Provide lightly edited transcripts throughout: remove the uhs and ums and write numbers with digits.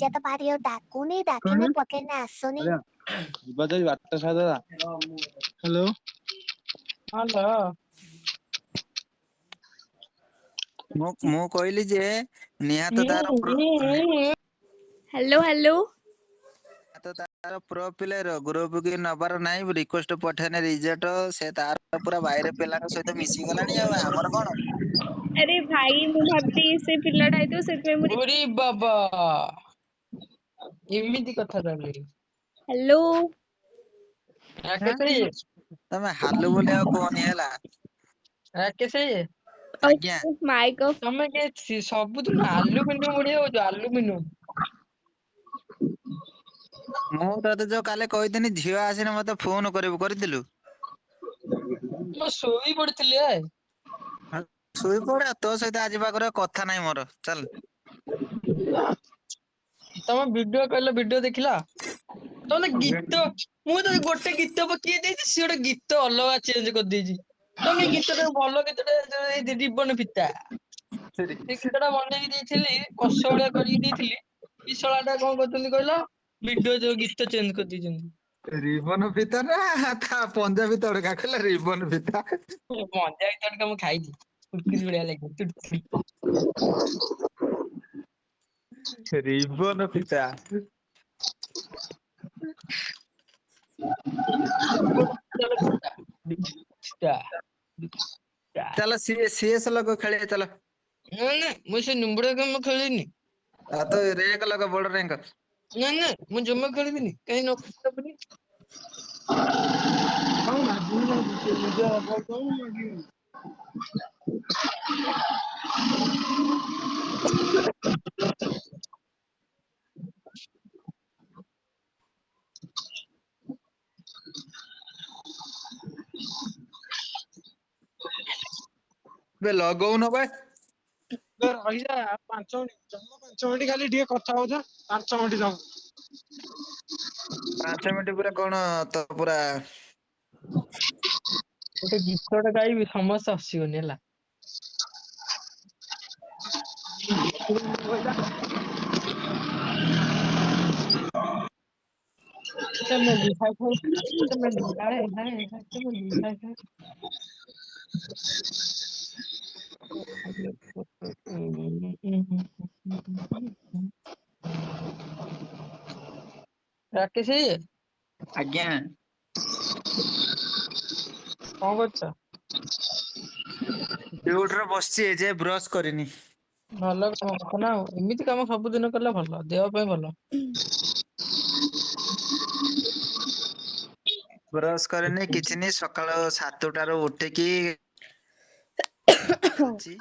ଲିଜା ତ ଭାରି ଆଉ ଡାକୁନି ଡାକିଲେ ପକେଇନେ ଆସୁନି। ହ୍ୟାଲୋ ହ୍ୟାଲୋ ମୁଁ କହିଲି ଯେ ନିହାତ ତାର ହ୍ୟାଲୋ ହ୍ୟାଲୋ ତାର ପ୍ରୋଫାଇଲ ଗ୍ରୁପ କି ନବାର ନାହିଁ ରିକ୍ୱେଷ୍ଟ ପଠେଇନେ ରିଜେକ୍ଟ ସେ ତାର ପୁରା বাইরে ପିଲାଙ୍କ ସହିତ ମିଶି ଗଲାଣି ଆଉ ଆମର କଣ। ଆରେ ଭାଇ ମୁଁ ଭାବିଲି ସେ ପିଲାଟା ହେଇଥିବ ସେଥିପାଇଁ ମୁଁ ଓରେ ବାବା ଏମିତି କଥା ତାହେଲେ। ହ୍ୟାଲୋ ରାକେଶ ତମେ ହାଲୁ ବୋଲି ଆଉ କୁହନି ହେଲା। ରାକେଶ ଆଜ୍ଞା ମାଇକ ତମେ କେ ସବୁଦିନ ଆଲୁମିନିୟମ ବଢିଆ ହଉଛ ଆଲୁମିନିୟମ। ମୁଁ ତତେ ଯୋଉ କାଲି କହିଥିଲି ଝିଅ ଆସିନେ ମତେ ଫୋନ କରିବୁ କରିଥିଲୁ। ମୁଁ ଶୋଇ ପଡିଥିଲି ଆ। ଶୋଇପଡେ ତୋ ସହିତ ଆଜି ପାଖରେ କଥା ନାହିଁ ମୋର ଚାଲ। ତମ ଭିଡିଓ କହିଲ ଭିଡିଓ ଦେଖିଲା ତମେ ଗୀତ ମୁଁ ତ ଗୋଟେ ଗୀତ ପକେଇ ଦେଇଛି ସିଏ ଗୋଟେ ଗୀତ ଅଲଗା ଚେଞ୍ଜ କରିଦେଇଛି। ତମେ ଗୀତଟା ଭଲ ଗୀତଟା ଜୀବନ ପିତା ସେ ଗୀତଟା ବନେଇକି ଦେଇଥିଲି କଷ ଭଳିଆ କରିକି ଦେଇଥିଲି। ଏ ଶଳା ଟା କଣ କରୁଛନ୍ତି କହିଲ ଭିଡିଓ ଯୋଉ ଗୀତ ଚେଞ୍ଜ କରିଦେଇଛନ୍ତି। ରିବନ ଫିତା ନା ତା ପଞ୍ଜାବୀ ତଡକା କହିଲା ରିବନ ଫିତା। ପଞ୍ଜାବୀ ତଡକା ମୁଁ ଖାଇଛି କୁରକୁରି ଭଳିଆ ଲାଗିବ। ରିବନ ଫିତା। ଚାଲ ସିଏସ ଲୋକ ଖେଳିବା ଚାଲ। ନା ମୁଁ ସେ ନିମ୍ବୁଡା ଗେମ୍ ଖେଳିନି। ଆଉ ତ ରେଙ୍କ ଲଗ ବଡ ରେଙ୍କ। ନା ନା ମୁଁ ଜମା ଖେଳିବିନି କାହିଁ ନ ବେ ଲଗଉନ ବେ। ରହିଯା 5 ମିନିଟ୍ ଜମା 5 ମିନିଟ୍ ଖାଲି ଟିକେ କଥା ହଉଥା 5 ମିନିଟ୍ ଜମା। 5 ମିନିଟ୍ ପୁରା କଣ ତ ପୁରା ଗୋଟେ ଗୀତଟେ ଗାଇବି ସମସ୍ତେ ହସିବନି ହେଲା। ଚମେଲି ହାଏ ହାଏ ଚମେଲି ହାଏ ହାଏ ଚମେଲି ହାଏ ହାଏ। ରାକେଶ ଆଜ୍ଞା। କଣ କରୁଛ? ଡ୍ୟୁଟିରେ ବସିଛି ଏ ଯାଏ ବ୍ରଶ କରିନି। ଭଲ କାମ ନା ଆଉ ଏମିତି କାମ ସବୁଦିନ କଲେ ଭଲ ଦେହ ପାଇଁ ଭଲ। ବ୍ରଶ କରିନି କିଛି ନି ସକାଳ 7ଟାରୁ ଉଠିକି ଅଛି।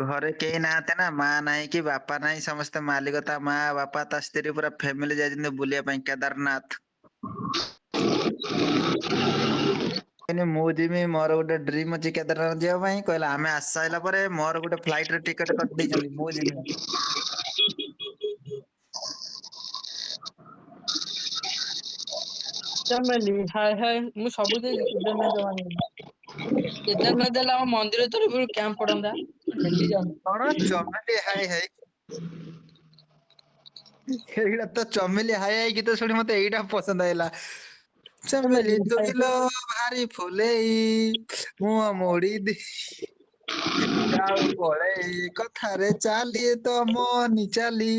ଘରେ କେହି ନାହାନ୍ତି ନା ମା ନାହିଁ କି ବାପା ନାହିଁ ସମସ୍ତେ ମାଲିକ ତା ମା ବାପା ତା ସ୍ତ୍ରୀ ପୁରା ଫ୍ୟାମିଲି ଯାଇଛନ୍ତି ବୁଲିବା ପାଇଁ କେଦାରନାଥ। ମୁଁ ଯିବି ମୋର ଗୋଟେ ଡ୍ରିମ୍ ଅଛି କେଦାରନାଥ ଯିବା ପାଇଁ କହିଲା ଆମେ ଆସି ସାରିଲା ପରେ ମୋର ଗୋଟେ ଫ୍ଲାଇଟ ରେ ଟିକେଟ କରିଦେଇଛନ୍ତି ମୁଁ ଯିବି। ଚମେଲି ହାଏ ହାଏ ମୁଁ ସବୁ ଯାଇଛି କେଦାରନାଥ ଜମା ଯାଇନି। କେଦାରନାଥ ହେଲେ ଆମ ମନ୍ଦିର ତରଫରୁ କ୍ୟାମ୍ପ ପଡନ୍ତା ଡେଲି ଯାଆନ୍ତି। କଣ ଚମେଲି ହାଏ ହାଏ। ଏଇଟା ତ ଚମେଲି ହାଏ ହାଏ ଗୀତ ଶୁଣି ମତେ ଏଇଟା ପସନ୍ଦ ହେଇଲା। ଚମେଲି ହାଏ ତୋରିଲ ଭାରି ଫୁଲେଇ ମୁହଁ ମୋଡି ଦେଇ ଯାଉ ପଳେଇ କଥାରେ ଚାଲି ତୋ ମନି ଚାଲି।